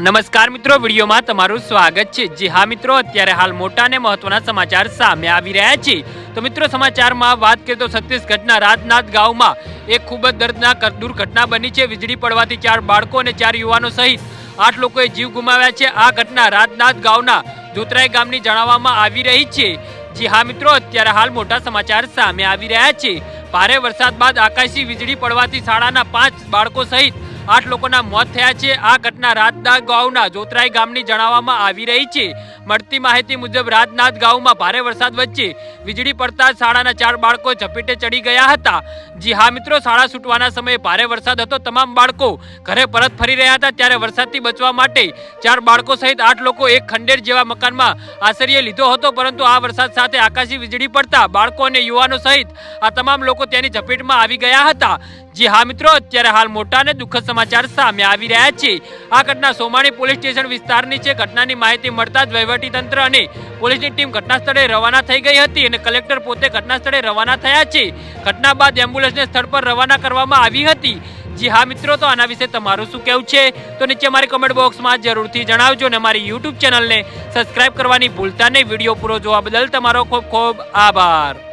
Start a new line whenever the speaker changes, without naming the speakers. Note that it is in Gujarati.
નમસ્કાર મિત્રો, વિડીયોમાં તમારું સ્વાગત છે। જી હા મિત્રો, અત્યારે હાલ મોટા ને મહત્વના સમાચાર સામે આવી રહ્યા છે। તો મિત્રો, સમાચારમાં વાત કરીએ તો છત્તીસગઢના રાજનાથ ગામમાં એક ખૂબ જ દર્દનાક દુર્ઘટના બની છે। વીજળી પડવાથી 4 બાળકો અને 4 યુવાનો સહિત 8 લોકોએ જીવ ગુમાવ્યા છે। આ ઘટના રાજનાથ ગામના જોતરાઈ ગામની જણાવવામાં આવી રહી છે। જી હા મિત્રો, અત્યારે હાલ મોટા સમાચાર સામે આવી રહ્યા છે। ભારે વરસાદ બાદ આકાશી વીજળી પડવાથી શાળાના 5 બાળકો સહિત 8 લોકોના મોત થયા છે। આ ઘટના રાજનાથ ગામના જોતરાઈ ગામની જણાવવામાં આવી રહી છે। મળતી માહિતી મુજબ રાજનાથ ગામમાં ભારે વરસાદ વચ્ચે વીજળી પડતા શાળાના 4 બાળકો ઝપેટે ચડી ગયા હતા। જી હા મિત્રો, શાળા છૂટવાના સમયે ભારે વરસાદ હતો। તમામ બાળકો ઘરે પરત ફરી રહ્યા હતા ત્યારે વરસાદથી બચવા માટે 4 બાળકો સહિત 8 લોકો એક ખંડેર જેવા મકાનમાં આશ્રય લીધો હતો, પરંતુ આ વરસાદ સાથે આકાશી વીજળી પડતા બાળકો અને યુવાનો સહિત આ તમામ લોકો તેની ઝપેટમાં આવી ગયા હતા। જી હા મિત્રો, અત્યારે હાલ મોટા અને દુઃખદ સમાચાર સામે આવી રહ્યા છે। આ ઘટના સોમાણી પોલીસ સ્ટેશન વિસ્તારની છે। ઘટનાની માહિતી મળતા જ વહીવટી તંત્ર અને પોલીસની ટીમ ઘટના સ્થળે રવાના થઈ ગઈ હતી અને કલેક્ટર પોતે ઘટના સ્થળે રવાના થયા છે। ઘટના બાદ એમ્બ્યુલન્સને સ્થળ પર રવાના કરવામાં આવી હતી। જી હા મિત્રો, તો આના વિશે તમારું શું કહેવું છે તો નીચે મારી કમેન્ટ બોક્સમાં જરૂરથી જણાવજો અને મારી યુટ્યુબ ચેનલને સબસ્ક્રાઇબ કરવાની ભૂલતા નહીં। વિડીયો પૂરો જોવા બદલ તમારો ખૂબ ખૂબ આભાર।